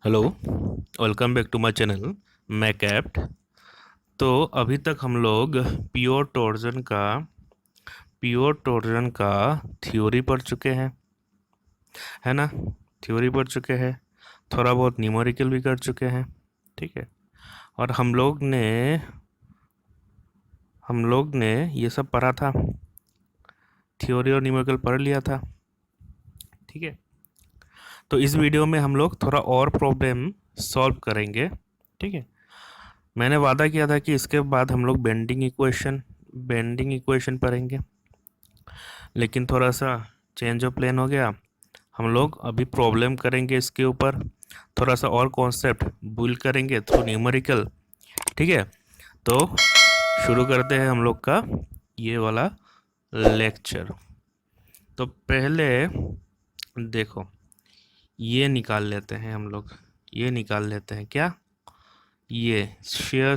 Hello. Welcome back to my channel मैकैप्ट। तो अभी तक हम लोग प्योर टॉर्जन का थ्योरी पढ़ चुके हैं, है ना। थ्योरी पढ़ चुके हैं, थोड़ा बहुत न्यूमेरिकल भी कर चुके हैं, ठीक है। और हम लोग ने ये सब पढ़ा था, थ्योरी और न्यूमेरिकल पढ़ लिया था, ठीक है। तो इस वीडियो में हम लोग थोड़ा और प्रॉब्लम सॉल्व करेंगे, ठीक है। मैंने वादा किया था कि इसके बाद हम लोग बेंडिंग इक्वेशन पढ़ेंगे, लेकिन थोड़ा सा चेंज ऑफ प्लान हो गया। हम लोग अभी प्रॉब्लम करेंगे इसके ऊपर, थोड़ा सा और कॉन्सेप्ट बिल्ड करेंगे थ्रू न्यूमेरिकल, ठीक है। तो शुरू करते हैं हम लोग का ये वाला लेक्चर। तो पहले देखो, ये निकाल लेते हैं हम लोग, ये निकाल लेते हैं क्या, ये शेयर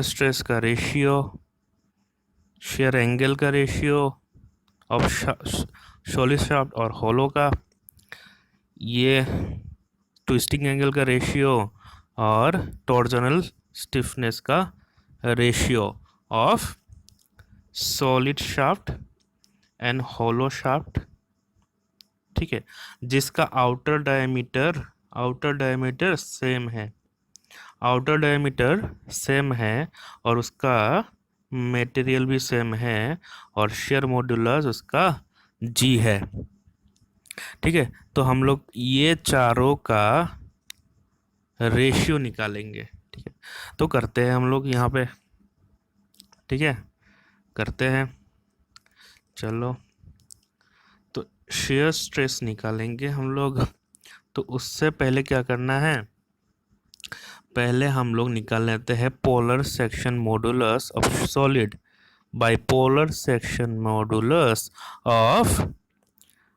स्ट्रेस का रेशियो, शेयर एंगल का रेशियो ऑफ सॉलिड शाफ्ट और होलो का, ये ट्विस्टिंग एंगल का रेशियो और टॉर्जनल स्टिफनेस का ratio of solid shaft and hollow shaft, ठीक है। जिसका आउटर डायमीटर सेम है और उसका मटेरियल भी सेम है और शेयर मॉड्यूलस उसका जी है, ठीक है। तो हम लोग ये चारों का रेशियो निकालेंगे, ठीक है। तो करते हैं हम लोग यहाँ पे, ठीक है, करते हैं। चलो, तो शेयर स्ट्रेस निकालेंगे हम लोग। तो उससे पहले क्या करना है, पहले हम लोग निकाल लेते हैं polar section modulus of solid by polar section modulus of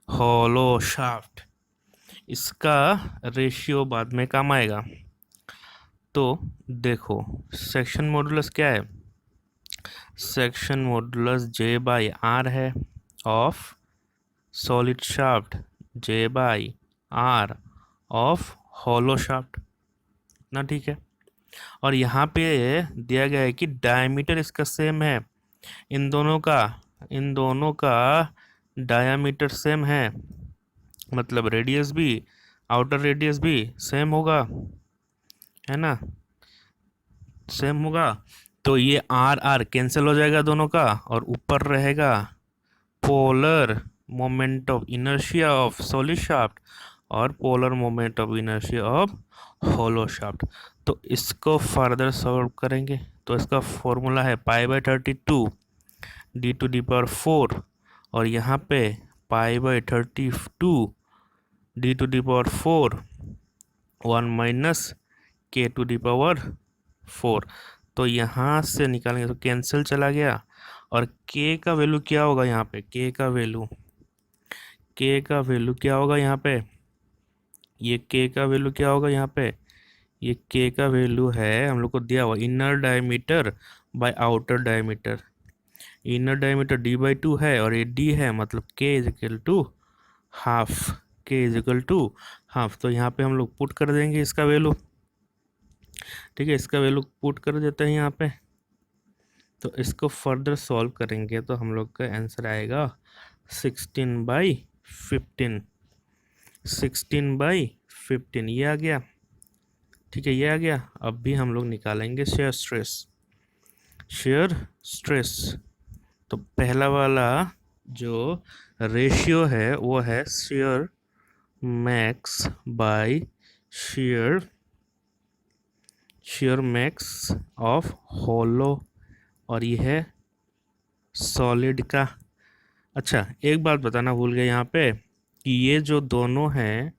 hollow shaft. इसका रेशियो बाद में काम आएगा। तो देखो, सेक्शन मॉडुलस क्या है, section modulus J by R है of solid shaft, J by R of hollow shaft, इतना ठीक है। और यहाँ पे दिया गया है कि डायमीटर इसका सेम है, इन दोनों का डायमीटर सेम है, मतलब रेडियस भी, आउटर रेडियस भी सेम होगा, है ना, सेम होगा। तो ये आर आर कैंसिल हो जाएगा दोनों का, और ऊपर रहेगा polar moment of inertia of solid shaft और polar moment of inertia of hollow shaft. तो इसको फर्दर सॉल्व करेंगे। तो इसका फॉर्मूला है π/32 d⁴, और यहाँ पे π/32 d⁴ 1 माइनस k⁴। तो यहाँ से निकालेंगे तो कैंसिल चला गया, और k का वैल्यू क्या होगा यहाँ पे, k का वैल्यू क्या होगा यहाँ पे, ये k का वैल्यू क्या होगा यहाँ पे, ये k का वैल्यू है, हम लोग को दिया हुआ inner diameter by outer diameter. Inner diameter d/2 है और ये d है, मतलब k is equal to half. तो यहाँ पे हम लोग पुट कर देंगे इसका वैल्यू, ठीक है। इसका वैल्यू पुट कर देते हैं यहाँ पे। तो इसको फर्दर सॉल्व करेंगे तो हम लोग का आंसर आएगा 16/15, 16/15 ये आ गया, ठीक है, ये आ गया। अब भी हम लोग निकालेंगे शेयर स्ट्रेस। तो पहला वाला जो रेशियो है वो है shear max by shear max of hollow, और ये है सॉलिड का। अच्छा, एक बात बताना भूल गया यहाँ पे कि ये जो दोनों हैं,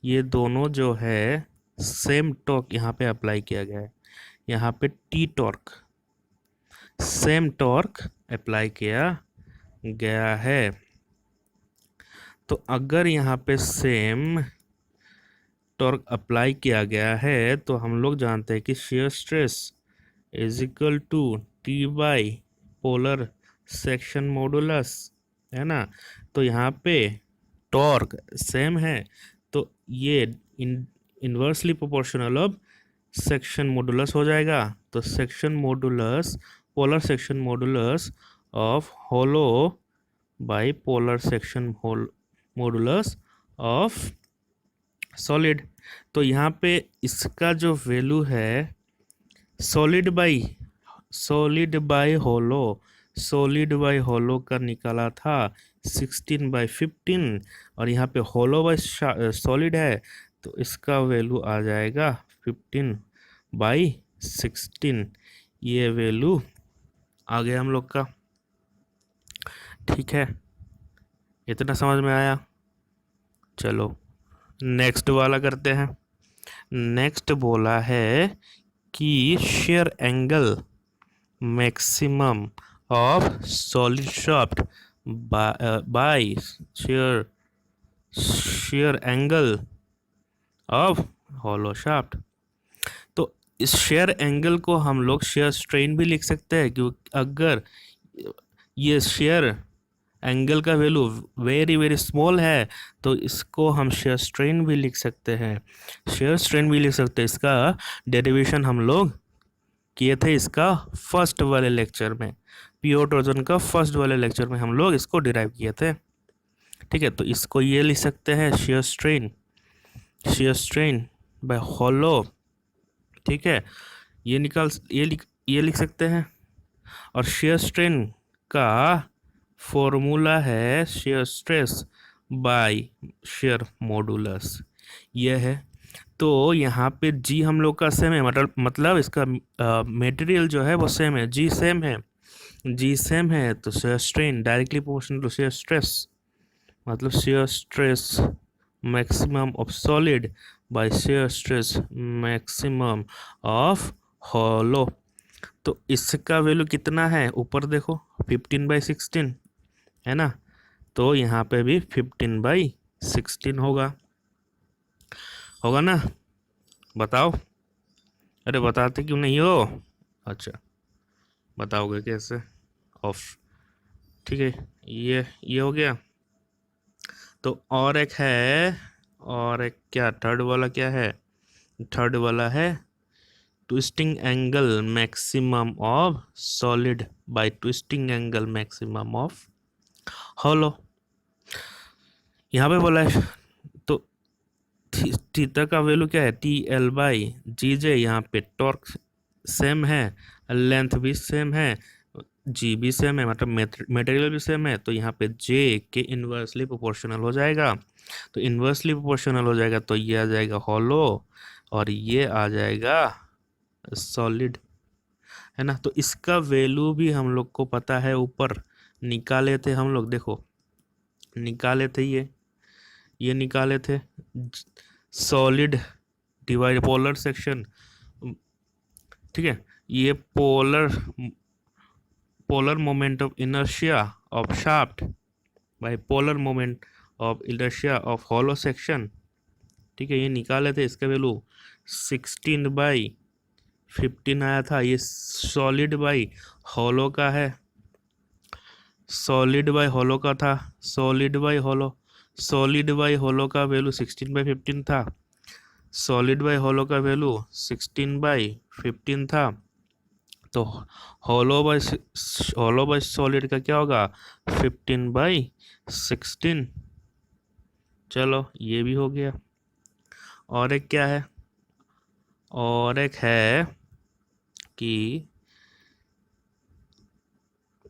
ये दोनों जो है सेम टॉर्क यहाँ पे अप्लाई किया गया है, यहाँ पे T torque, same torque apply किया गया है। तो अगर यहाँ पे सेम टॉर्क अप्लाई किया गया है तो हम लोग जानते हैं कि shear stress is equal to T by polar section modulus, है ना। तो यहाँ पे टॉर्क सेम है, तो ये inversely proportional of section modulus हो जाएगा। तो section modulus, polar section modulus of hollow by polar section modulus of solid. तो यहाँ पे इसका जो वैल्यू है solid by hollow, solid by hollow का निकाला था 16/15, और यहाँ पे होलो बाई सॉलिड है तो इसका वैल्यू आ जाएगा 15/16। ये वैल्यू आ गया हम लोग का। ठीक है, इतना समझ में आया। चलो नेक्स्ट वाला करते हैं। नेक्स्ट बोला है कि shear angle maximum of solid shaft by shear angle of hollow shaft. तो इस शेयर एंगल को हम लोग शेयर स्ट्रेन भी लिख सकते हैं, क्योंकि अगर ये शेयर एंगल का वैल्यू वेरी वेरी स्मॉल है तो इसको हम शेयर स्ट्रेन भी लिख सकते हैं, शेयर स्ट्रेन भी लिख सकते हैं। इसका डेरिवेशन हम लोग किए थे इसका फर्स्ट वाले लेक्चर में, प्योर टॉर्जन का फर्स्ट वाले लेक्चर में हम लोग इसको डिराइव किए थे। ठीक है, तो इसको ये लिख सकते हैं शेयर स्ट्रेन बाय हॉलो। ठीक है, ये लिख सकते हैं। और शेयर स्ट्रेन का फॉर्मूला है shear stress by share modulus, ये है। तो यहाँ पे जी हम लोग का सेम है, मतलब इसका मटेरियल जो है वो सेम है, जी सेम है, तो shear strain directly proportional to shear stress, मतलब shear stress maximum of solid by shear stress maximum of hollow. तो इसका वैल्यू कितना है, ऊपर देखो 15/16 है ना, तो यहाँ पे भी 15/16 होगा ना। बताओ, अरे बताते क्यों नहीं हो? अच्छा, बताओगे कैसे? ऑफ। ठीक है, ये हो गया। तो और एक क्या थर्ड वाला क्या है? थर्ड वाला है twisting angle maximum of solid bye twisting angle maximum of hollow. यहाँ पे बोला है तो थीटा का वैल्यू क्या है, TL/GJ। यहाँ पे टॉर्क सेम है, लेंथ भी सेम है, जी भी सेम है, मतलब मटेरियल भी सेम है, तो यहाँ पे जे के इन्वर्सली प्रोपोर्शनल हो जाएगा। तो इन्वर्सली प्रोपोर्शनल हो जाएगा तो ये आ जाएगा हॉलो और ये आ जाएगा सॉलिड, है ना। तो इसका वैल्यू भी हम लोग को पता है, ऊपर निकाले थे हम लोग, देखो निकाले थे, ये निकाले थे सॉलिड डिवाइड पोलर सेक्शन। ठीक है, ये polar moment of inertia of shaft by polar moment of inertia of hollow section. ठीक है, ये निकाले थे, इसका वैल्यू 16/15 आया था। ये सॉलिड बाई हॉलो का है, सॉलिड बाई हॉलो का था, सॉलिड बाई हॉलो का वैल्यू 16/15 था, सॉलिड बाई हॉलो का वैल्यू 16/15 था। तो हॉलो बाई सॉलिड का क्या होगा, 15/16। चलो ये भी हो गया। और एक क्या है, और एक है कि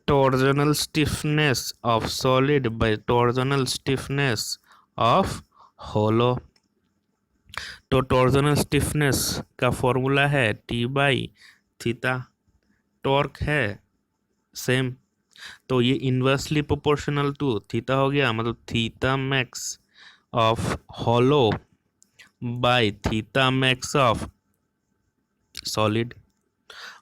torsional stiffness of solid by torsional stiffness of hollow। तो टॉर्जनल स्टिफनेस का फॉर्मूला है T/थीटा, टॉर्क है सेम, तो ये इन्वर्सली प्रोपोर्शनल टू थीटा हो गया, मतलब theta max of hollow by theta max of solid.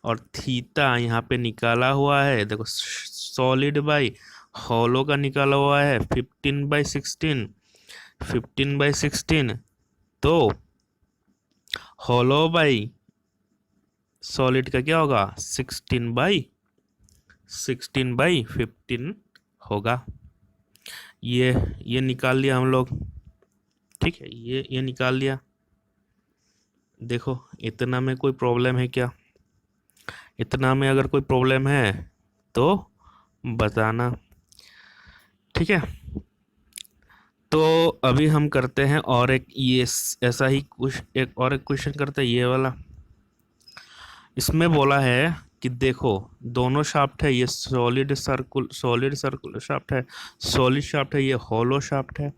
और थीटा यहाँ पे निकाला हुआ है, देखो सॉलिड बाई हॉलो का निकाला हुआ है 15/16, तो हॉलो बाई सॉलिड का क्या होगा, 16/15 होगा। ये निकाल लिया हम लोग। ठीक है, ये निकाल लिया। देखो इतना में कोई प्रॉब्लम है क्या? इतना में अगर कोई प्रॉब्लम है तो बताना। ठीक है, तो अभी हम करते हैं और एक ये ऐसा ही कुछ एक क्वेश्चन करते हैं, ये वाला। इसमें बोला है कि देखो दोनों शाफ्ट है, ये सॉलिड सर्कुलर शाफ्ट है, सॉलिड शाफ्ट है, ये हॉलो शाफ्ट है।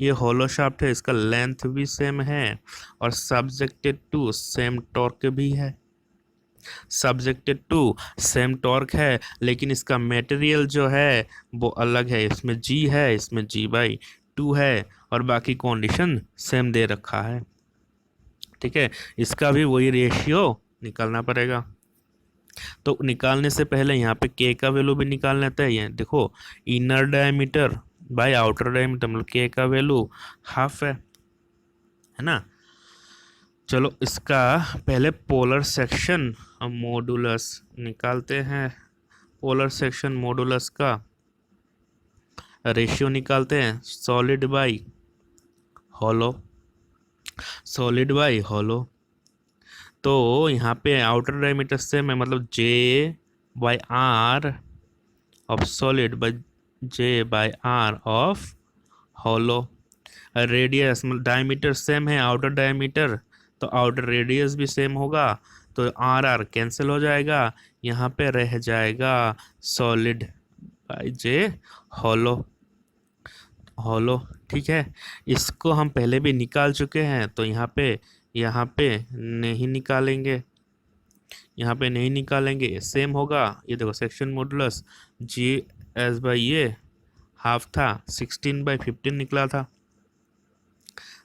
ये हॉलो शाफ्ट है, इसका लेंथ भी सेम है और सब्जेक्टेड टू सेम टॉर्क भी है। सब्जेक्टेड टू सेम टॉर्क है, लेकिन इसका मटेरियल जो है वो अलग है। इसमें जी है, इसमें G/2 है, और बाकी कंडीशन सेम दे रखा है। ठीक है, इसका भी वही रेशियो निकालना पड़ेगा। तो निकालने से पहले यहाँ पे के का वैल्यू भी निकाल लेते हैं। ये देखो inner diameter by outer diameter, मतलब के का वैल्यू हाफ है ना। चलो इसका पहले पोलर सेक्शन मॉडुलस निकालते हैं। पोलर सेक्शन मॉडुलस का रेशियो निकालते हैं, solid by hollow, solid by hollow. तो यहाँ पे आउटर डायमीटर से मैं मतलब J/R of solid by J/R of hollow. Radius मतलब डायमीटर सेम है, आउटर डायमीटर, तो आउटर रेडियस भी सेम होगा, तो R कैंसिल हो जाएगा, यहाँ पे रह जाएगा solid by J hollow, hollow. ठीक है, इसको हम पहले भी निकाल चुके हैं, तो यहाँ पे नहीं निकालेंगे, यहाँ पे नहीं निकालेंगे, सेम होगा। ये देखो सेक्शन मॉडुलस GS/, ये हाफ था, 16/15 निकला था,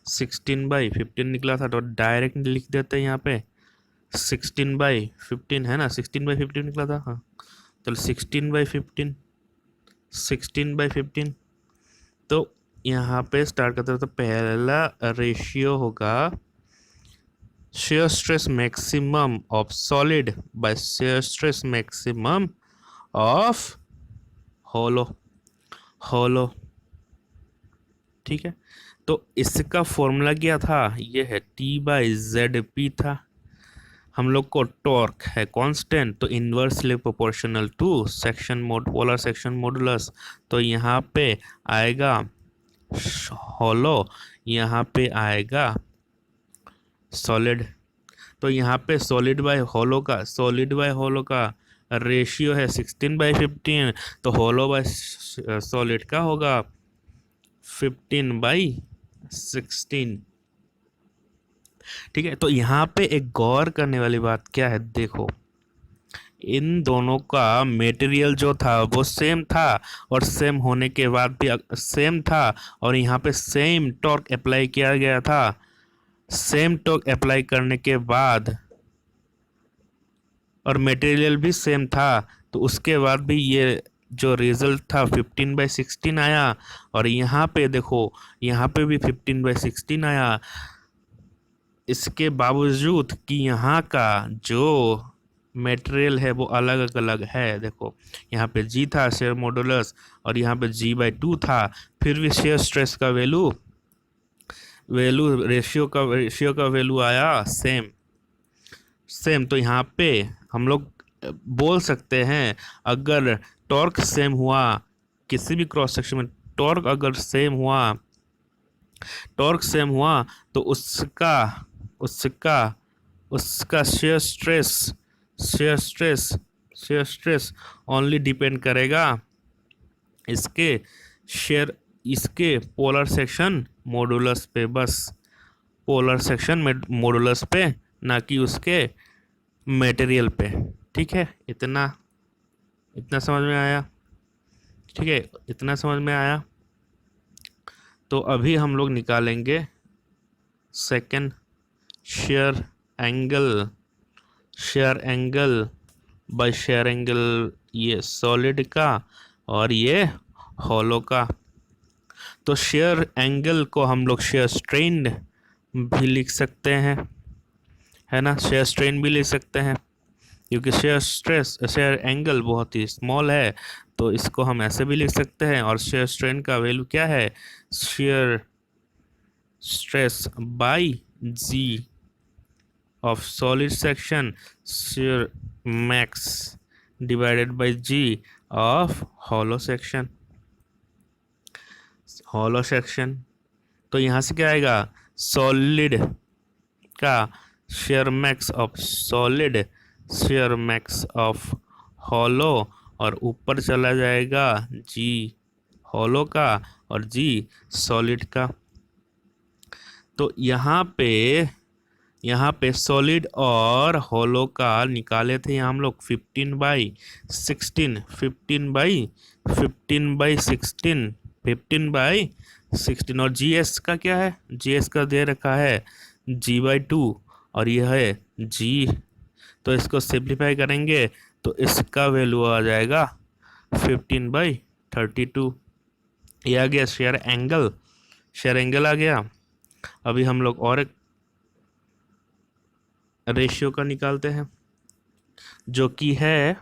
16/15 निकला था, तो डायरेक्ट लिख देते हैं यहाँ पे 16/15 है ना, 16/15 निकला था। हाँ, चलो 16/15, 16/15। तो यहाँ पे स्टार्ट करते हैं, तो पहला रेशियो होगा shear stress maximum of solid by shear stress maximum of hollow। ठीक है, तो इसका फॉर्मूला क्या था? ये है T/ZP था। हम लोग को टॉर्क है कांस्टेंट, तो inversely proportional to polar section modulus. तो यहाँ पे आएगा हॉलो, यहाँ पे आएगा सॉलिड। तो यहाँ पे सॉलिड बाय हॉलो का रेशियो है 16/15, तो हॉलो बाय सॉलिड का होगा 15/16। ठीक है, तो यहाँ पे एक गौर करने वाली बात क्या है, देखो इन दोनों का मटेरियल जो था वो सेम था, और सेम होने के बाद भी सेम था, और यहाँ पे सेम टॉर्क अप्लाई किया गया था। सेम टॉर्क अप्लाई करने के बाद और मटेरियल भी सेम था, तो उसके बाद भी ये जो रिजल्ट था 15/16 आया, और यहाँ पे देखो यहाँ पे भी 15/16 आया। इसके बावजूद कि यहाँ का जो मटेरियल है वो अलग अलग है। देखो यहाँ पे G था शेयर मॉडुलस, और यहाँ पे G/2 था, फिर भी शेयर स्ट्रेस का रेशियो का वैल्यू आया सेम। तो यहाँ पे हम लोग बोल सकते हैं, अगर टॉर्क सेम हुआ किसी भी क्रॉस सेक्शन में, टॉर्क अगर सेम हुआ तो उसका शेयर स्ट्रेस ओनली डिपेंड करेगा इसके पोलर सेक्शन मॉडुलस पे, बस पोलर सेक्शन मॉडुलस पे, ना कि उसके मटेरियल पे। ठीक है, इतना समझ में आया? ठीक है, इतना समझ में आया। तो अभी हम लोग निकालेंगे second shear angle by shear angle, ये सॉलिड का और ये हॉलो का। तो शेयर एंगल को हम लोग शेयर स्ट्रेन भी लिख सकते हैं, है ना, शेयर स्ट्रेन भी लिख सकते हैं, क्योंकि शेयर एंगल बहुत ही स्मॉल है, तो इसको हम ऐसे भी लिख सकते हैं। और शेयर स्ट्रेन का वैल्यू क्या है? Share stress by G of solid section shear max divided by G of hollow section. hollow section तो यहाँ से क्या आएगा, सॉलिड का share max of solid share max of hollow, और ऊपर चला जाएगा जी हॉलो का और जी सॉलिड का। तो यहाँ पे सॉलिड और हॉलो का निकाले थे हम लोग 15/16 और जीएस का क्या है, जीएस का दे रखा है G/2 और यह है G। तो इसको सिंप्लीफाई करेंगे तो इसका वैल्यू आ जाएगा 15/32। ये आ गया शेयर एंगल आ गया। अभी हम लोग और एक रेशियो का निकालते हैं जो कि है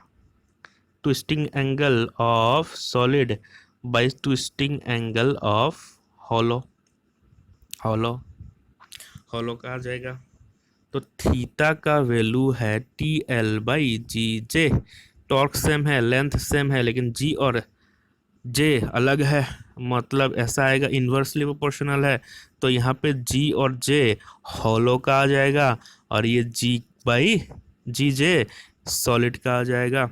twisting angle of solid bye twisting angle of hollow का आ जाएगा। तो थीटा का वैल्यू है TL/GJ। टॉर्क सेम है, लेंथ सेम है, लेकिन G और J अलग है, मतलब ऐसा आएगा इन्वर्सली प्रोपोर्शनल है। तो यहाँ पे G और J हॉलो का आ जाएगा और ये G/GJ सॉलिड का आ जाएगा।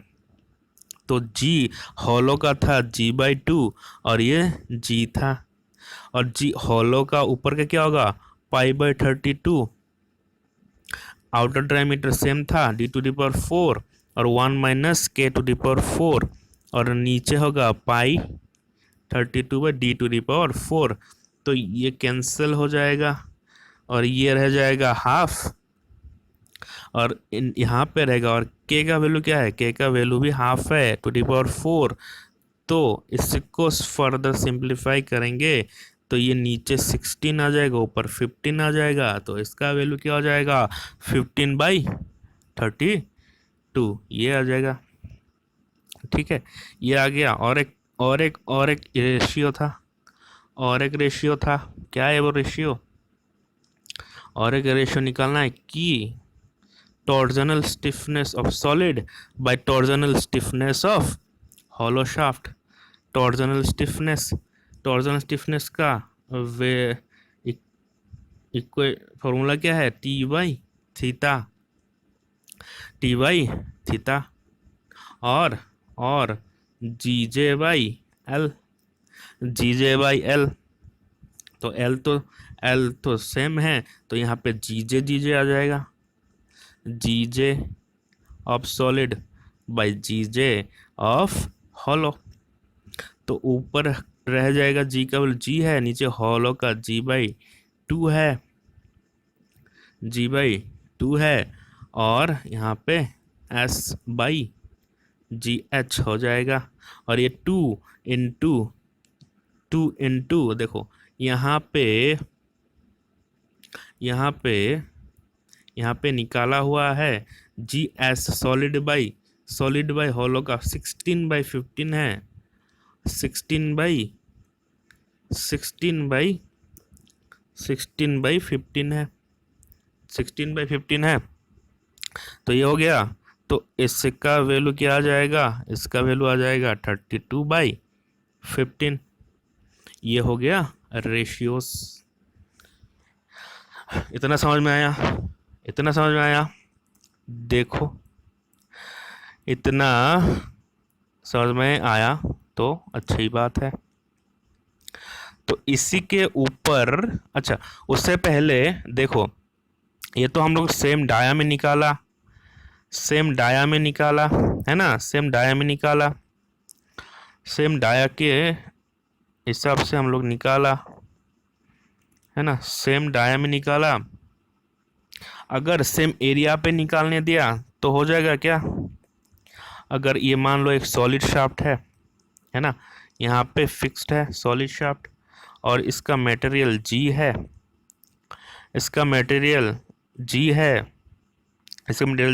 तो G हॉलो का था G/2 और ये G था, और G हॉलो का ऊपर का क्या होगा π/32। आउटर डायमीटर सेम था D⁴ और 1 - K⁴, और नीचे होगा π32/D⁴। तो ये कैंसिल हो जाएगा और ये रह जाएगा हाफ, और यहाँ पे रहेगा, और K का वैल्यू क्या है, K का वैल्यू भी हाफ है 2⁴। तो इसको फर्दर सिंप्लीफाई करेंगे तो ये नीचे 16 आ जाएगा, ऊपर 15 आ जाएगा। तो इसका वैल्यू क्या हो जाएगा 15/32 ये आ जाएगा। ठीक है, ये आ गया। और एक रेशियो था, क्या है वो रेशियो, और एक रेशियो निकालना है कि torsional stiffness of solid bye torsional stiffness of hollow shaft. Torsional stiffness का वे इक्वे फॉर्मूला क्या है, T/थीटा और GJ/L। तो L तो सेम है, तो यहाँ पे GJ आ जाएगा, GJ of solid bye GJ of hollow. तो ऊपर रह जाएगा G का वैल्यू G है, नीचे हॉलो का G/2 है, और यहाँ पे S/GH हो जाएगा। और ये 2 इंटू देखो यहाँ पे निकाला हुआ है GS सॉलिड बाई हॉलो का 16/15 है, 16/15 है। तो ये हो गया। तो इसका वैल्यू क्या आ जाएगा, इसका वैल्यू आ जाएगा 32/15। ये हो गया रेशियोस। इतना समझ में आया, देखो इतना समझ में आया तो अच्छी बात है। तो इसी के ऊपर, अच्छा उससे पहले देखो, ये तो हम लोग सेम डाया में निकाला है ना, सेम डाया के हिसाब से हम लोग निकाला है ना, सेम डाया में निकाला। अगर सेम एरिया पे निकालने दिया तो हो जाएगा क्या, अगर ये मान लो एक सॉलिड शाफ्ट है ना, यहाँ पे फिक्स्ड है सॉलिड शाफ्ट, और इसका मटेरियल G है, इसका मटेरियल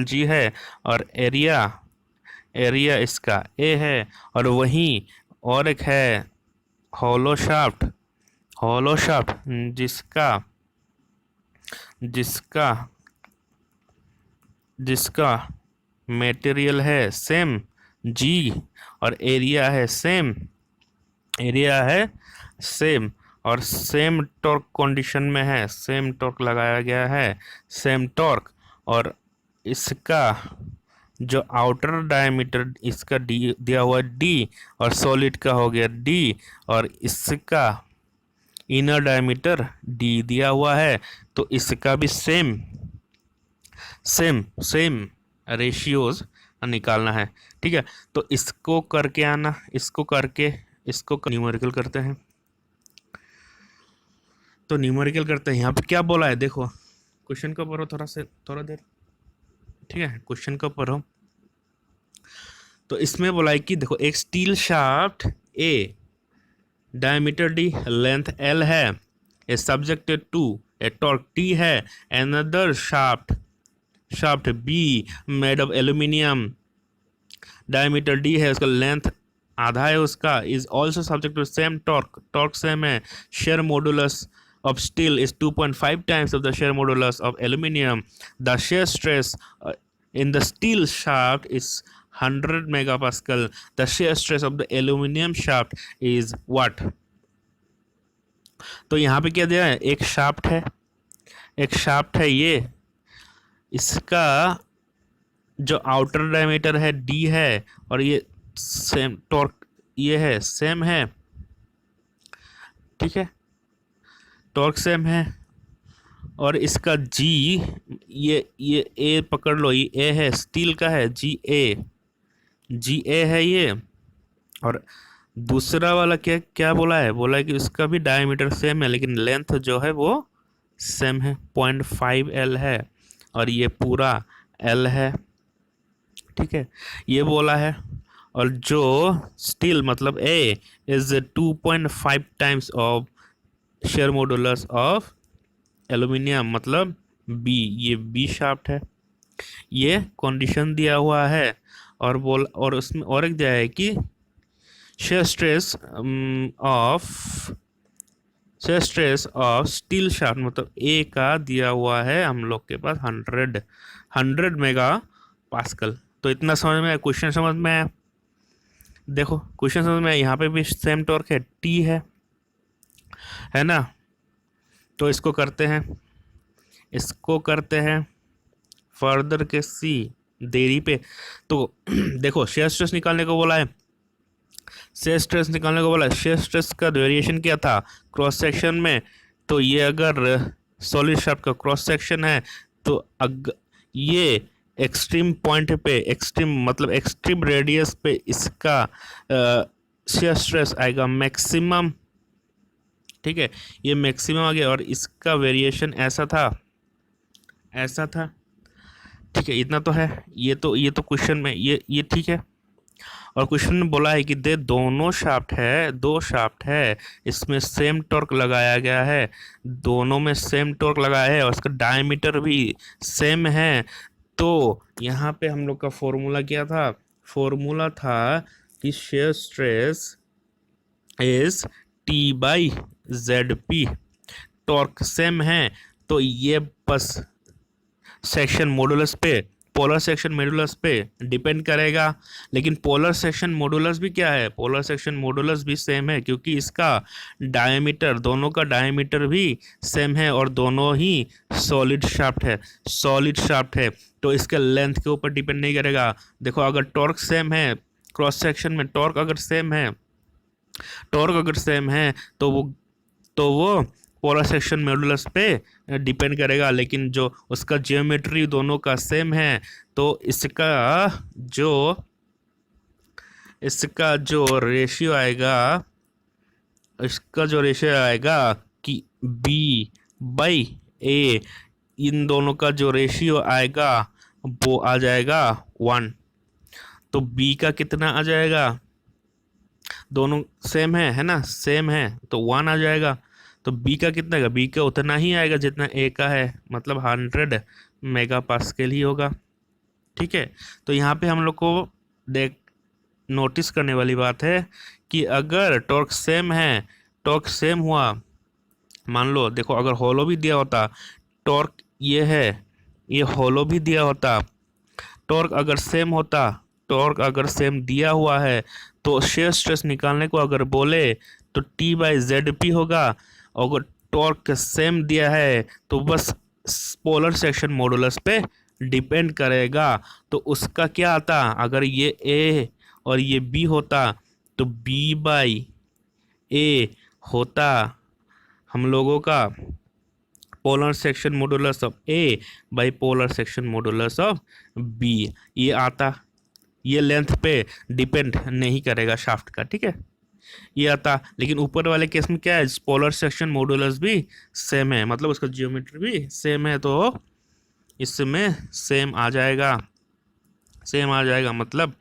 G है, और एरिया इसका A है, और वहीं और एक है हॉलो शाफ्ट जिसका जिसका जिसका मटेरियल है सेम जी और एरिया है सेम और सेम टॉर्क कंडीशन में है, सेम टॉर्क लगाया गया है, सेम टॉर्क, और इसका जो आउटर डायमीटर इसका डी दिया हुआ डी और सॉलिड का हो गया डी और इसका इनर डायमीटर डी दिया हुआ है, तो इसका भी सेम रेशियोज निकालना है। ठीक है, तो इसको करके आना, इसको न्यूमेरिकल करते हैं। तो न्यूमेरिकल करते हैं, यहाँ पे क्या बोला है देखो, क्वेश्चन को पढ़ो थोड़ा देर। ठीक है, क्वेश्चन को पढ़ो। तो इसमें बोला है कि देखो एक steel shaft A diameter D length L है, A subjected to a torque T है, another shaft B made of aluminium diameter D है, उसका लेंथ आधा है, उसका is also subject to same torque same है, shear modulus of steel is 2.5 times of the shear modulus of aluminum. The shear stress in the steel shaft is 100 megapascal. The shear stress of the aluminum shaft is what? तो यहाँ पे क्या दिया है, एक shaft है ये, इसका जो आउटर डायमीटर है डी है और ये सेम टॉर्क ये है सेम है। ठीक है, टॉर्क सेम है और इसका जी ये ए पकड़ लो, ये ए है, स्टील का है, जी ए है ये, और दूसरा वाला क्या बोला है कि इसका भी डायमीटर सेम है लेकिन लेंथ जो है वो सेम है, 0.5 एल है और ये पूरा एल है। ठीक है, ये बोला है, और जो स्टील मतलब A is 2.5 times of shear modulus of aluminium मतलब बी, ये बी शाफ्ट है, ये कंडीशन दिया हुआ है। और उसमें और एक दिया है कि shear stress of steel shaft मतलब ए का दिया हुआ है हम लोग के पास 100 मेगा पास्कल। तो इतना समझ में, क्वेश्चन समझ में, देखो क्वेश्चन समझ में, यहाँ पे भी सेम टॉर्क है, टी है ना। तो इसको करते हैं फर्दर के सी देरी पे। तो देखो शेयर स्ट्रेस निकालने को बोला है, शेयर स्ट्रेस का वेरिएशन क्या था क्रॉस सेक्शन में, तो ये अगर सॉलिड शाफ्ट का क्रॉस सेक्शन है तो ये एक्सट्रीम पॉइंट पे, एक्सट्रीम रेडियस पे इसका शेयर स्ट्रेस आएगा मैक्सिमम। ठीक है, ये मैक्सिमम आ गया और इसका वेरिएशन ऐसा था। ठीक है, इतना तो है, ये तो क्वेश्चन में ये ठीक है। और क्वेश्चन में बोला है कि दो शाफ्ट है, इसमें सेम टॉर्क लगाया गया है, दोनों में सेम टॉर्क लगाया है और उसका डायमीटर भी सेम है। तो यहाँ पे हम लोग का फॉर्मूला क्या था, कि shear stress is T by Z P, torque same है तो ये बस पोलर सेक्शन मॉडुलस पे डिपेंड करेगा। लेकिन पोलर सेक्शन मॉडुलस भी क्या है, पोलर सेक्शन मॉडुलस भी सेम है क्योंकि इसका डायमीटर, दोनों का डायमीटर भी सेम है और दोनों ही सॉलिड शाफ्ट है तो इसके लेंथ के ऊपर डिपेंड नहीं करेगा। देखो अगर टॉर्क सेम है, क्रॉस सेक्शन में टॉर्क अगर सेम है तो वो पोलर सेक्शन मॉडुलस पे डिपेंड करेगा। लेकिन जो उसका ज्योमेट्री दोनों का सेम है तो इसका जो रेशियो आएगा कि बी बाई ए, इन दोनों का जो रेशियो आएगा वो आ जाएगा 1। तो बी का कितना आ जाएगा, दोनों सेम है ना, सेम है तो 1 आ जाएगा। तो बी का कितना आएगा, बी का उतना ही आएगा जितना ए का है, मतलब 100 मेगा पास्कल ही होगा। ठीक है, तो यहाँ पे हम लोग को नोटिस करने वाली बात है कि अगर टॉर्क सेम हुआ, मान लो देखो अगर होलो भी दिया होता, टॉर्क ये है, ये होलो भी दिया होता, टॉर्क अगर सेम होता, टॉर्क अगर सेम दिया हुआ है तो शेयर स्ट्रेस निकालने को अगर बोले तो टी बाई जेड पी होगा। अगर टॉर्क सेम दिया है तो बस पोलर सेक्शन मॉडुलस पे डिपेंड करेगा। तो उसका क्या आता, अगर ये ए और ये बी होता तो बी बाई ए होता हम लोगों का polar section modulus of A by polar section modulus of B. ये आता, ये लेंथ पे डिपेंड नहीं करेगा शाफ्ट का, ठीक है, ये आता। लेकिन ऊपर वाले केस में क्या है, पोलर सेक्शन मॉडुलस भी सेम है, मतलब उसका जियोमेट्री भी सेम है, तो इसमें सेम आ जाएगा, सेम आ जाएगा, मतलब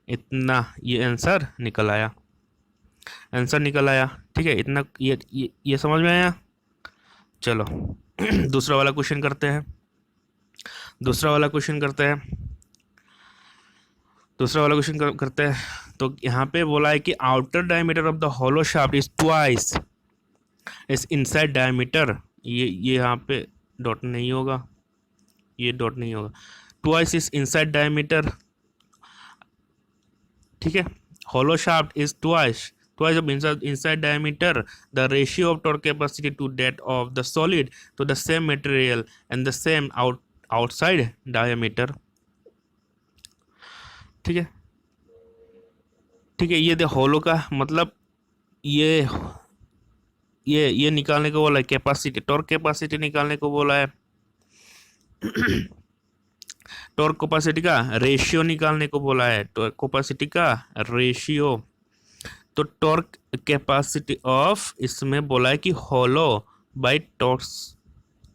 इतना ये आंसर निकल आया, आंसर निकल आया, ठीक है, इतना ये समझ में आया। चलो दूसरा वाला क्वेश्चन करते हैं, दूसरा वाला क्वेश्चन करते हैं, दूसरा वाला क्वेश्चन करते हैं। तो यहाँ पे बोला है कि outer diameter of the hollow shaft is twice is inside diameter. ये यहाँ पे डॉट नहीं होगा, ये डॉट नहीं होगा, ट्वाइस इज इनसाइड डायमीटर, ठीक है। Hollow shaft is twice twice of inside diameter, the ratio of torque capacity to that of the solid to the same material and the same outside diameter, ठीक है, ठीक है। ये दे होलो का मतलब ये निकालने को बोला है, कैपेसिटी, टॉर्क कैपेसिटी निकालने को बोला है, टॉर्क कैपेसिटी का रेशियो निकालने को बोला है, टॉर्क कैपेसिटी का रेशियो। तो टॉर्क कैपेसिटी ऑफ इसमें बोला है कि hollow by torque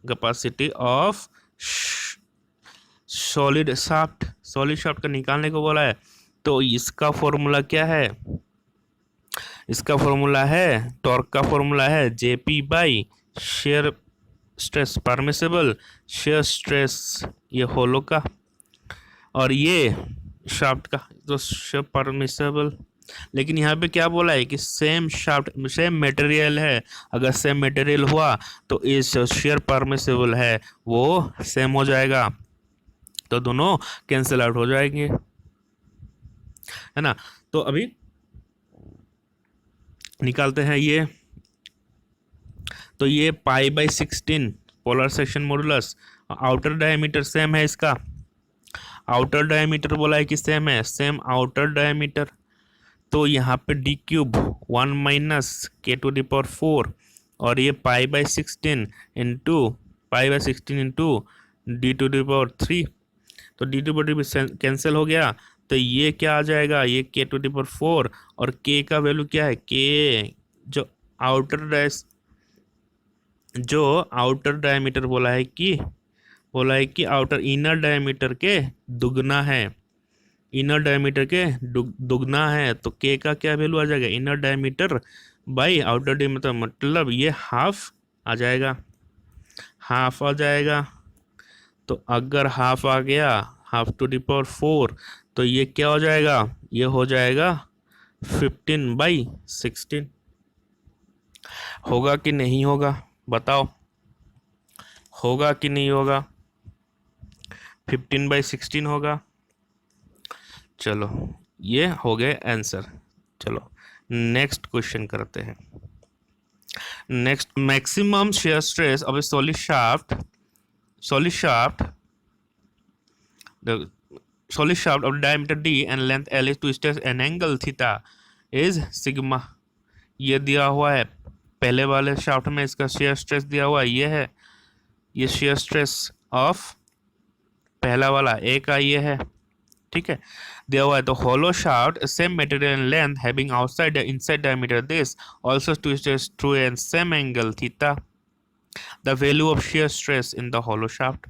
capacity of solid shaft, solid shaft का निकालने को बोला है। तो इसका फॉर्मूला क्या है, इसका फॉर्मूला है, टॉर्क का फॉर्मूला है JP by shear stress permissible, shear stress ये होलो का, और ये शाफ्ट का तो शेयर परमिसिबल। लेकिन यहाँ पे क्या बोला है कि सेम शाफ्ट सेम मटेरियल है, अगर सेम मटेरियल हुआ तो इस शेयर परमिसिबल है वो सेम हो जाएगा, तो दोनों कैंसिल आउट हो जाएंगे, है ना। तो अभी निकालते हैं ये, तो ये pi by 16 polar section modulus, outer diameter same है इसका, आउटर डायमीटर बोला है कि सेम है, सेम आउटर डायमीटर। तो यहाँ पे D cube 1 minus K to the power 4 और ये pi by 16 into pi by 16 into D to the power 3, तो डी टू पावर 3 कैंसिल हो गया, तो ये क्या आ जाएगा, ये के टू द पावर 4 और के का वैल्यू क्या है, के जो आउटर डायमीटर बोला है कि आउटर इनर डायमीटर के दुगना है, इनर डायमीटर के दुगना है, तो के का क्या वैल्यू आ जाएगा, inner diameter by outer diameter, मतलब ये हाफ आ जाएगा, हाफ आ जाएगा। तो अगर हाफ आ गया, हाफ टू द पावर 4, तो ये क्या हो जाएगा, ये हो जाएगा 15/16। होगा कि नहीं होगा बताओ, होगा कि नहीं होगा, 15/16 होगा। चलो ये हो गए आंसर। चलो नेक्स्ट क्वेश्चन करते हैं। Next, maximum shear stress of A solid shaft the solid shaft of diameter d and length l is twisted an angle theta is sigma। ये दिया हुआ है पहले वाले शाफ्ट में, इसका शेयर स्ट्रेस दिया हुआ है, ये है, ये शेयर स्ट्रेस ऑफ पहला वाला ए का ये है, ठीक है, दिया हुआ है। तो hollow shaft same material and length having outside inside diameter this also twisted through an same angle theta, the value of shear stress in the hollow shaft.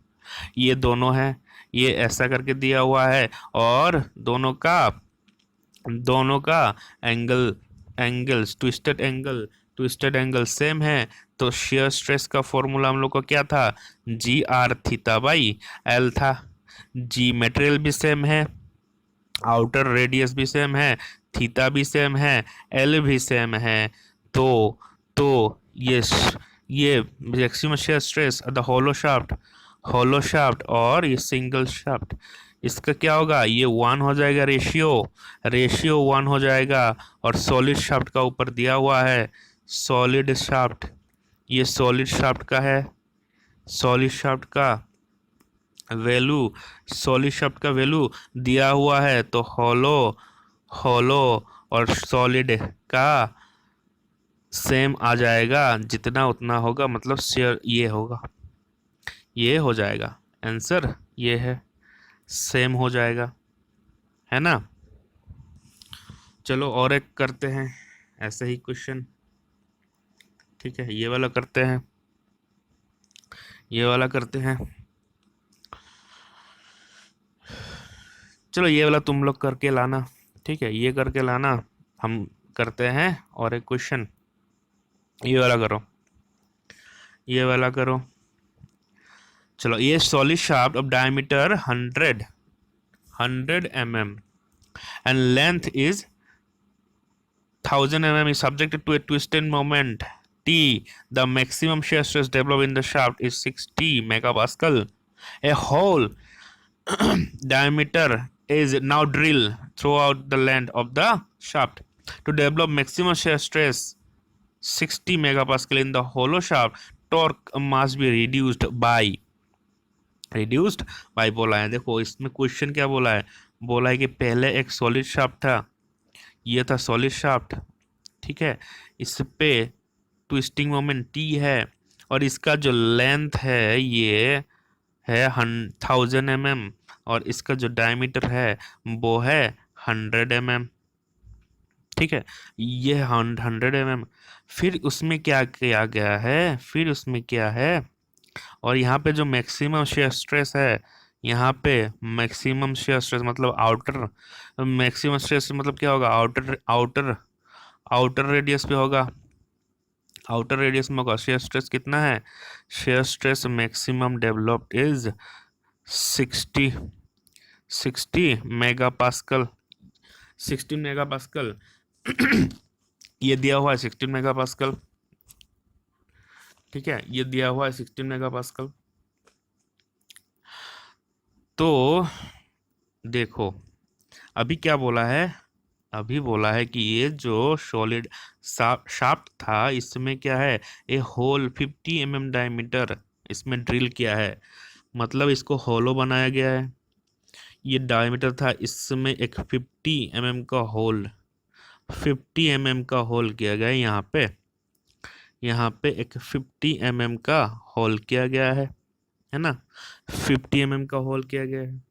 ये दोनों है, ये ऐसा करके दिया हुआ है और दोनों का एंगल्स ट्विस्टेड एंगल सेम है। तो शेयर स्ट्रेस का फॉर्मूला हम लोग का क्या था, G R theta by L था। जी मटेरियल भी सेम है, आउटर रेडियस भी सेम है, थीटा भी सेम है, एल भी सेम है। तो ये maximum shear stress the hollow shaft hollow shaft और ये सिंगल शाफ्ट, इसका क्या होगा, ये 1 हो जाएगा, रेशियो 1 हो जाएगा। और सॉलिड शाफ्ट का ऊपर दिया हुआ है सॉलिड शाफ्ट, ये सॉलिड शाफ्ट का है, सॉलिड शाफ्ट का वैल्यू, सॉलिड शाफ्ट का वैल्यू दिया हुआ है, तो होलो होलो और सॉलिड का सेम आ जाएगा, जितना उतना होगा, मतलब शेयर ये होगा, ये हो जाएगा आंसर, ये है, सेम हो जाएगा, है ना। चलो और एक करते हैं ऐसे ही क्वेश्चन, ठीक है, ये वाला करते हैं, ये वाला करते हैं। चलो ये वाला तुम लोग करके लाना, ठीक है, ये करके लाना, हम करते हैं और एक क्वेश्चन, ये वाला करो, ये वाला करो। चलो, ये solid shaft of diameter 100 mm and length is 1000 mm is subjected to a twisting moment T. The maximum shear stress developed in the shaft is 60 megapascal. A hole diameter is now drilled throughout the length of the shaft. To develop maximum shear stress 60 megapascal in the hollow shaft, torque must be reduced by बोला है। देखो इसमें question क्या बोला है कि पहले एक सॉलिड शाफ्ट था, ये था सॉलिड शाफ्ट, ठीक है, इस पे ट्विस्टिंग मोमेंट टी है, और इसका जो लेंथ है ये है 1000 mm, और इसका जो डायमीटर है वो है 100 mm, ठीक है, ये 100 mm। फिर उसमें क्या किया गया है, फिर उसमें क्या है, और यहाँ पे जो मैक्सिमम शेयर स्ट्रेस है, यहाँ पे मैक्सिमम शेयर स्ट्रेस मतलब आउटर, मैक्सिमम स्ट्रेस मतलब क्या होगा, आउटर आउटर आउटर रेडियस पे होगा, आउटर रेडियस में होगा। शेयर स्ट्रेस कितना है, share stress maximum developed is 60 megapascal, 16 megapascal ये दिया हुआ है 16 मेगापास्कल, ठीक है, ये दिया हुआ है 16 मेगापास्कल। तो देखो अभी क्या बोला है, अभी बोला है कि ये जो सॉलिड शाफ्ट था इसमें क्या है, ए होल 50 mm डायमीटर इसमें ड्रिल किया है, मतलब इसको होलो बनाया गया है। ये डायमीटर था, इसमें एक 50 mm का होल, 50 mm का होल किया गया है, यहाँ पे एक 50 mm का होल किया गया है ना, 50 mm का होल किया गया है।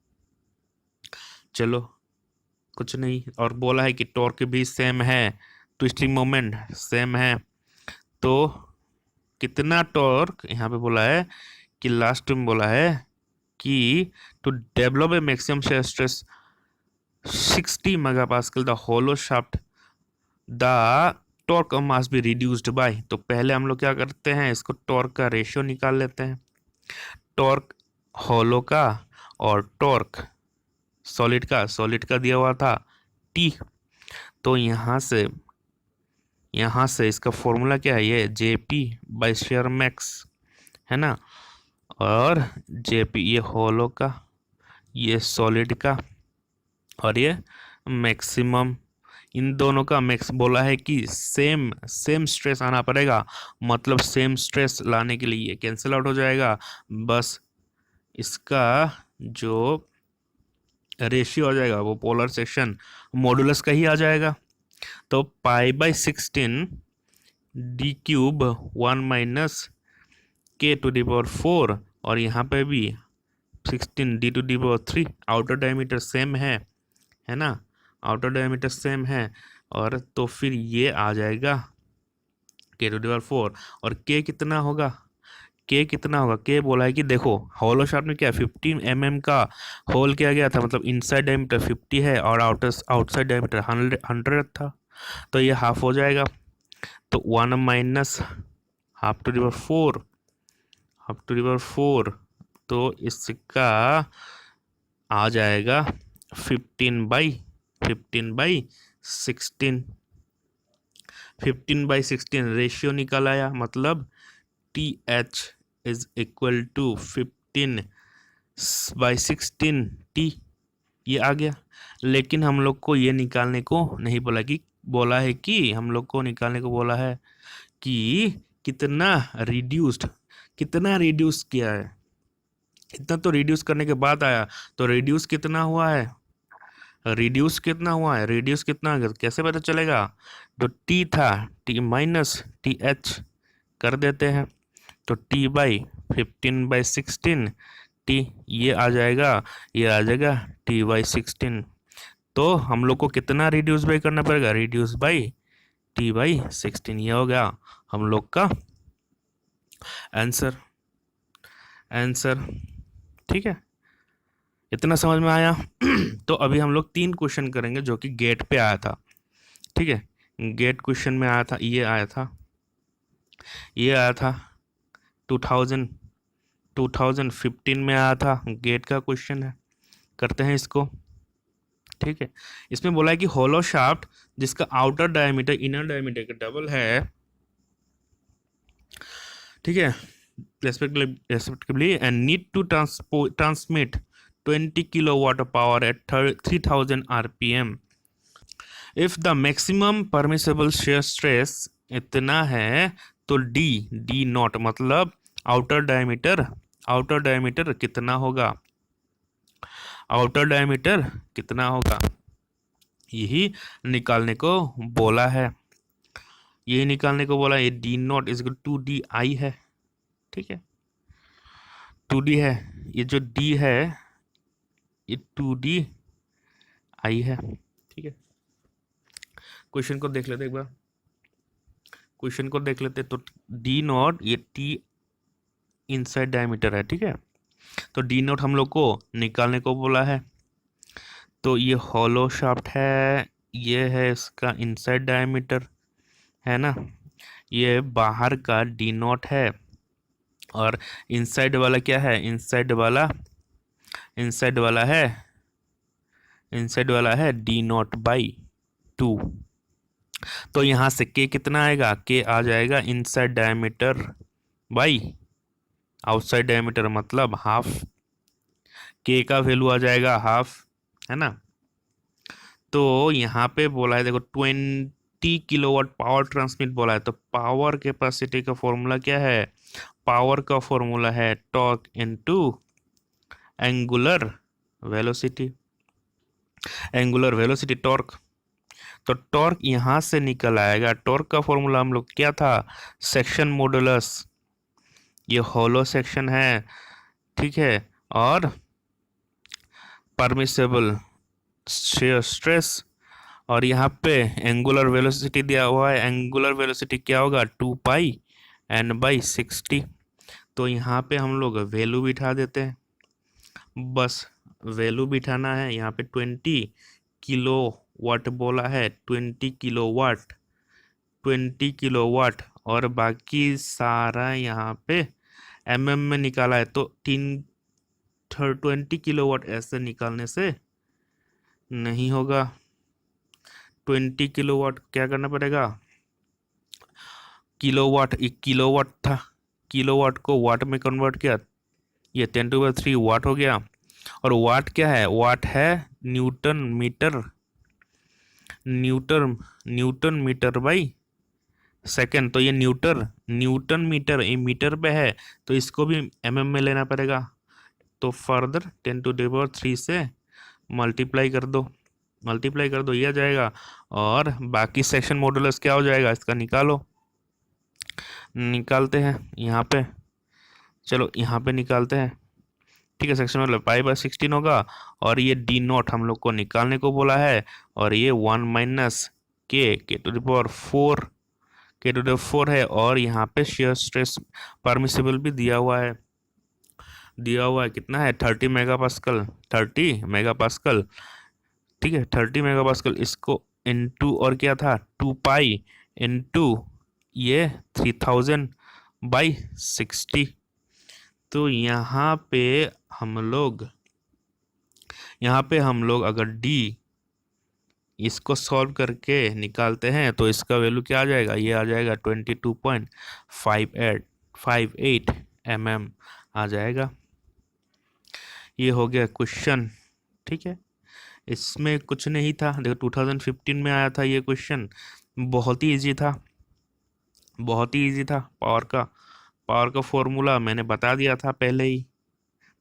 चलो कुछ नहीं, और बोला है कि टॉर्क भी सेम है, ट्विस्टिंग मोमेंट सेम है, तो कितना टॉर्क यहाँ पे बोला है कि लास्ट में बोला है कि to develop a maximum shear stress 60 megapascal the hollow shaft the torque must be reduced by. तो पहले हम लोग क्या करते हैं, इसको टॉर्क का रेशियो निकाल लेते हैं, टॉर्क होलो का और टॉर्क सॉलिड का दिया हुआ था टी, तो यहाँ से इसका फॉर्मूला क्या है, ये जेपी बाई शेयर मैक्स है ना, और जेपी ये होलो का, ये सॉलिड का, और ये मैक्सिमम, इन दोनों का मैक्स बोला है कि सेम स्ट्रेस आना पड़ेगा, मतलब सेम स्ट्रेस लाने के लिए ये कैंसिल आउट हो जाएगा, बस इसका जो रेशियो आ जाएगा वो पोलर सेक्शन मॉडुलस का ही आ जाएगा। तो π/16 d cube 1 minus k to the power 4, और यहाँ पे भी 16 d to the power 3, outer diameter same है ना, आउटर डायमीटर सेम है, और तो फिर ये आ जाएगा k टू दी पावर 4, और k कितना होगा, k बोला है कि देखो होलो शाफ्ट में क्या 50 mm का होल किया गया था, मतलब इनसाइड डायमीटर 50 है और आउटसाइड डायमीटर 100 था, तो ये हाफ हो जाएगा, तो 1 minus half to the power 4, तो इसका आ जाएगा 15/16, 15/16 रेशियो निकल आया, मतलब TH is equal to 15/16 t ये आ गया। लेकिन हम लोग को ये निकालने को नहीं बोला कि हम लोग को निकालने को बोला है कि कितना रिड्यूस किया है। इतना तो रिड्यूस करने के बाद आया, तो रिड्यूस कितना हुआ है, रिड्यूस कितना कैसे पता चलेगा? जो टी था, टी माइनस टी एच कर देते हैं, तो t/15/16 टी ये आ जाएगा t/16। तो हम लोग को कितना रिड्यूस बाई करना पड़ेगा? Reduce by t/16। ये हो गया हम लोग का आंसर। ठीक है, इतना समझ में आया? तो अभी हम लोग 3 क्वेश्चन करेंगे जो कि गेट पे आया था। ठीक है, गेट क्वेश्चन में आया था, ये आया था 2015 में आया था, गेट का क्वेश्चन है। करते हैं इसको। ठीक है, इसमें बोला है कि होलो शाफ्ट जिसका आउटर डायमीटर इनर डायमीटर का डबल है, ठीक है, respectively and need to transmit 20 kilowatt of power at 3000 rpm. If the maximum permissible shear stress इतना है, तो d नॉट मतलब आउटर डायमीटर कितना होगा? यही निकालने को बोला है। ये D nought is two D I है। ठीक है, 2d है, ये जो d है ये 2d आई है। ठीक है, क्वेश्चन को देख लेते एक बार। तो d नॉट ये t इनसाइड डायमीटर है। ठीक है, तो d नॉट हम लोग को निकालने को बोला है। तो ये हॉलो शाफ्ट है, ये है इसका इनसाइड डायमीटर, है ना, ये बाहर का d नॉट है, और इनसाइड वाला क्या है? इनसाइड वाला है d नॉट बाई 2। तो यहाँ से k कितना आएगा? k आ जाएगा inside diameter by outside diameter, मतलब हाफ। k का वैल्यू आ जाएगा हाफ, है ना। तो यहाँ पे बोला है, देखो 20 किलोवाट पावर ट्रांसमिट बोला है, तो पावर कैपेसिटी का फॉर्मूला क्या है? पावर का फॉर्मूला है torque into angular velocity torque. तो टॉर्क यहां से निकल आएगा। टॉर्क का फॉर्मूला हम लोग क्या था? सेक्शन मॉडुलस, ये होलो सेक्शन है। ठीक है, और परमिसेबल shear स्ट्रेस, और यहाँ पे एंगुलर वेलोसिटी दिया हुआ है। एंगुलर वेलोसिटी क्या होगा? 2πn/60। तो यहाँ पे हम लोग वैल्यू बिठा देते हैं, बस वैल्यू बिठाना है। यहाँ पे 20 किलो वाट बोला है, 20 किलोवाट, और बाकी सारा यहाँ पे में निकाला है। तो 20 किलोवाट ऐसे निकालने से नहीं होगा। 20 किलोवाट क्या करना पड़ेगा? किलोवाट था, किलोवाट को वाट में कन्वर्ट किया, ये 10⁻³ वाट हो गया। और वाट क्या है? वाट है न्यूटन मीटर बाई सेकेंड। तो ये न्यूटन मीटर, ये मीटर पे है, तो इसको भी में लेना पड़ेगा। तो फर्दर 10⁻³ से मल्टीप्लाई कर दो, ये आ जाएगा। और बाकी सेक्शन मॉडुलस क्या हो जाएगा? इसका निकालते हैं यहाँ पे। चलो यहाँ पे निकालते हैं। ठीक है, सेक्शन मॉडुलस π/16 होगा, और ये d नॉट हम लोग को निकालने को बोला है, और ये 1 - k⁴ है। और यहाँ पे shear स्ट्रेस परमिसिबल भी दिया हुआ है। कितना है? 30 मेगापास्कल। ठीक है, 30 मेगापास्कल। इसको इनटू और क्या था? 2π इनटू ये 3000/60। तो यहाँ पे हम लोग अगर d इसको सॉल्व करके निकालते हैं, तो इसका वैल्यू क्या आ जाएगा? ये आ जाएगा 22.58 mm आ जाएगा। ये हो गया क्वेश्चन। ठीक है, इसमें कुछ नहीं था। देखो 2015 में आया था ये क्वेश्चन, बहुत ही इजी था, बहुत ही इजी था। पावर का फॉर्मूला मैंने बता दिया था पहले ही,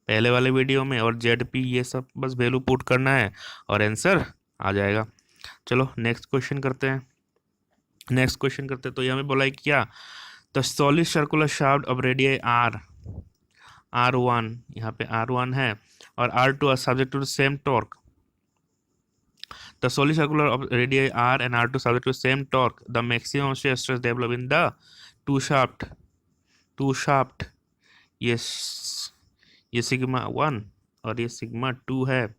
पहले वाले वीडियो में। और जेड पी ये सब बस वैल्यू पुट करना है और आंसर आ जाएगा। चलो नेक्स्ट क्वेश्चन करते हैं। तो ये हमें बोला है क्या, the solid circular shaft of radius R1, यहाँ पे R1 है, और R2 are subject to the same torque. The solid circular of radii R and R2 subject to the same torque. The maximum shear stress developed in the two shaft. Yes, ये sigma 1 और ये sigma 2 है,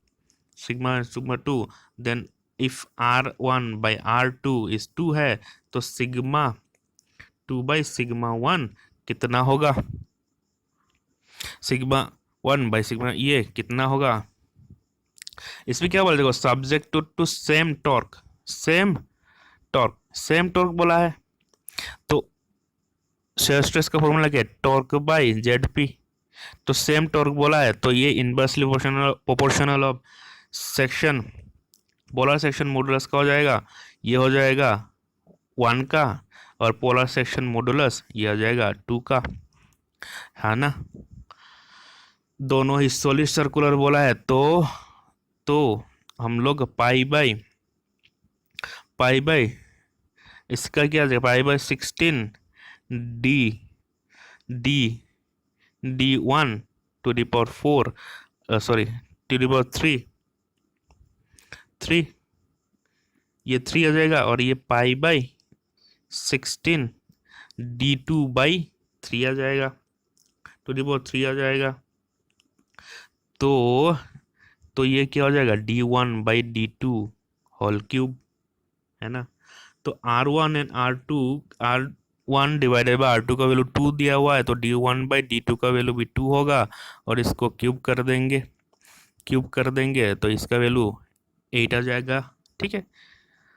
sigma 2। Then if R1 by R2 is 2 है, तो sigma 2 by sigma 1 कितना होगा? Sigma 1 by sigma ये कितना होगा? इसमें क्या बोला, देखो subject to same torque, same torque बोला है, तो शेयर स्ट्रेस का फॉर्मूला क्या है, टॉर्क बाय जेड पी। तो सेम टॉर्क बोला है, तो ये inversely proportional of section, polar section modulus का हो जाएगा, ये हो जाएगा 1 का, और पोलर सेक्शन मॉडुलस ये हो जाएगा 2 का, है ना। दोनों ही सॉलिड सर्कुलर बोला है, तो हम लोग पाई बाई इसका क्या है, pi by 16 D 1 to the power 4, sorry to the power 3, ये 3 आ जाएगा, और ये पाई बाई 16 D2/3 आ जाएगा, टू द पावर 3 आ जाएगा। तो ये क्या हो जाएगा, D1/D2 होल क्यूब, है ना। तो R1 and R1 divided by R2 का वैल्यू 2 दिया हुआ है, तो D1/D2 का वैल्यू भी 2 होगा, और इसको क्यूब कर देंगे तो इसका वैल्यू 8 आ जाएगा। ठीक है,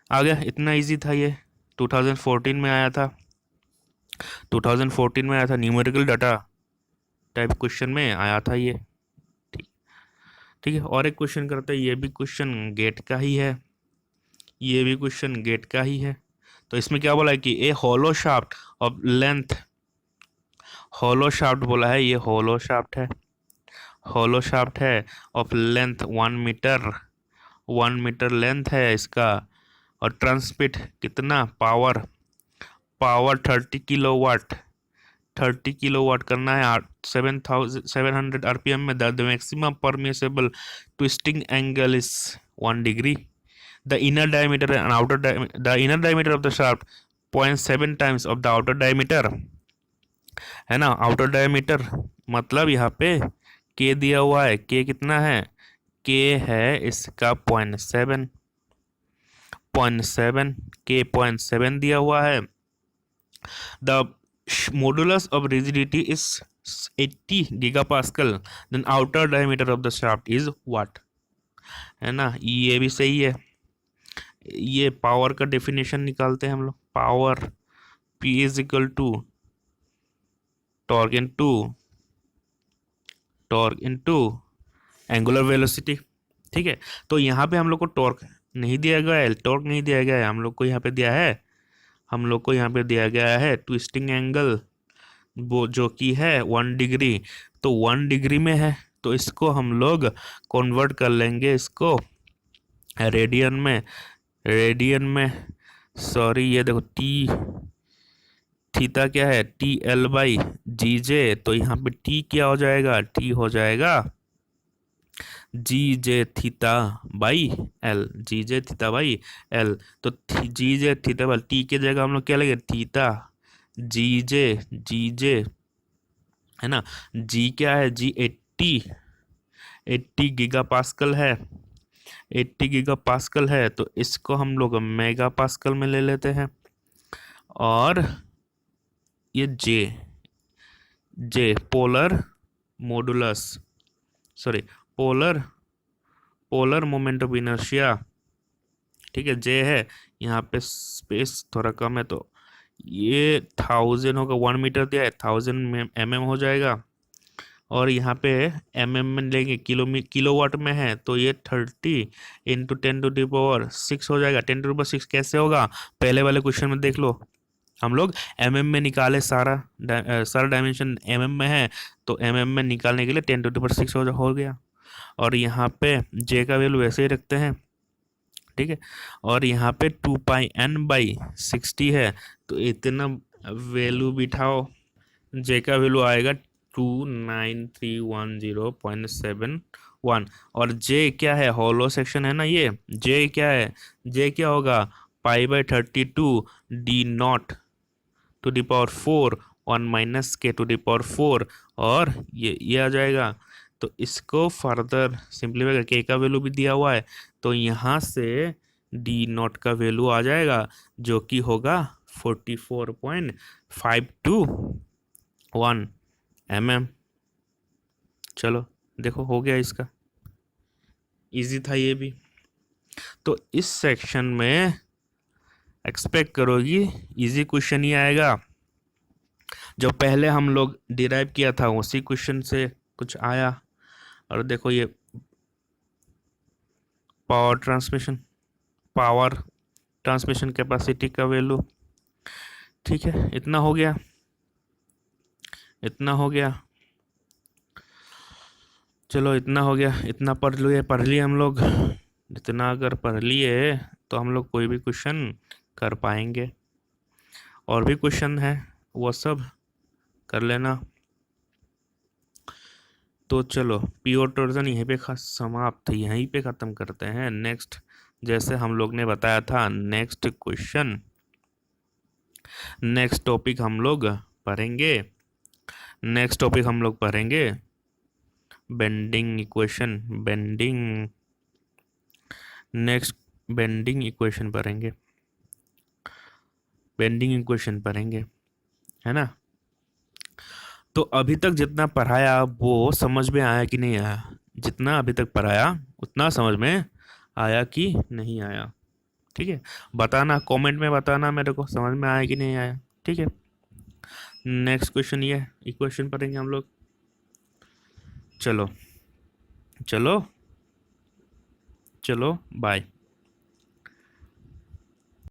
आ गया, इतना इजी था ये। 2014 में आया था, न्यूमेरिकल डाटा टाइप क्वेश्चन में आया था ये। ठीक है, और एक क्वेश्चन करते हैं, ये भी क्वेश्चन गेट का ही है, तो इसमें क्या बोला है कि a hollow shaft of length, hollow shaft बोला है, ये होलो शाफ्ट है ऑफ लेंथ 1 मीटर लेंथ है इसका, और ट्रांसमिट कितना पावर 30 किलोवाट करना है 700 आरपीएम में। The maximum permissible twisting angle is 1 degree. The inner diameter and the inner diameter of the shaft 0.7 times of the outer diameter, है ना। आउटर डायमीटर मतलब यहाँ पे K दिया हुआ है, K कितना है, K है इसका 0.7, K 0.7 दिया हुआ है। The modulus of rigidity is 80 gigapascal, then outer diameter of the shaft is what, है ना। ये भी सही है। ये पावर का डेफिनेशन निकालते हैं हम लोग, power P is equal to torque into angular velocity. ठीक है, तो यहाँ पे हम लोग को टॉर्क नहीं दिया गया है, हम लोग को यहाँ पे दिया गया है ट्विस्टिंग एंगल, वो जो कि है 1 डिग्री, तो 1 डिग्री में है, तो इसको हम लोग कन्वर्ट कर लेंगे इसको रेडियन में, सॉरी ये देखो थीटा क्या है, TL/GJ, तो यहाँ पे T क्या हो जाएगा, T हो जाएगा GJ थीटा बाई L, तो GJ थीटा बाई T की जगह हम लोग क्या लगे, थीटा GJ, है ना। G क्या है, G 80 गीगापास्कल है, तो इसको हम लोग मेगा पास्कल में ले लेते हैं। और ये J polar moment of inertia, ठीक है, J है। यहाँ पे स्पेस थोड़ा कम है, तो ये 1000 होगा, 1 मीटर दिया है, 1000 mm हो जाएगा, और यहाँ पे mm में लेंगे, किलोवाट में है, तो ये 30 इंटू 10⁶ हो जाएगा। 10⁶ कैसे होगा, पहले वाले क्वेश्चन में देख लो, हम लोग mm में निकाले, सारा डायमेंशन mm में है, तो mm में निकालने के लिए 10⁶ हो गया। और यहाँ पे j का वैल्यू वैसे ही रखते हैं, ठीक है। और यहाँ पे 2πn/60 है, तो इतना वैल्यू बिठाओ, j का वैल्यू आएगा 29310.71। और j क्या है, हॉलो सेक्शन है ना ये, j क्या है, j क्या होगा, π/32 d0⁴ 1 - k⁴, और ये आ जाएगा। तो इसको फर्दर सिंप्लीफाई करके k का वैल्यू भी दिया हुआ है, तो यहाँ से d0 का वैल्यू आ जाएगा, जो कि होगा 44.521 mm। चलो देखो, हो गया इसका, इजी था ये भी। तो इस सेक्शन में एक्सपेक्ट करोगी इजी क्वेश्चन ही आएगा, जो पहले हम लोग डिराइव किया था उसी क्वेश्चन से कुछ आया। और देखो ये पावर ट्रांसमिशन कैपेसिटी का वैल्यू, ठीक है। इतना हो गया, चलो इतना हो गया, इतना पढ़ लिए हम लोग। इतना अगर पढ़ लिए तो हम लोग कोई भी क्वेश्चन कर पाएंगे। और भी क्वेश्चन है वो सब कर लेना। तो चलो प्योर टॉर्जन यहीं पे समाप्त, यहीं पे ख़त्म करते हैं। नेक्स्ट, जैसे हम लोग ने बताया था, नेक्स्ट टॉपिक हम लोग पढ़ेंगे बेंडिंग इक्वेशन, पढ़ेंगे, है ना। तो अभी तक जितना पढ़ाया वो समझ में आया कि नहीं आया, जितना अभी तक पढ़ाया उतना समझ में आया कि नहीं आया, ठीक है। बताना, कमेंट में बताना मेरे को समझ में आया कि नहीं आया, ठीक है। नेक्स्ट क्वेश्चन, ये इक्वेशन पढ़ेंगे हम लोग। चलो बाय।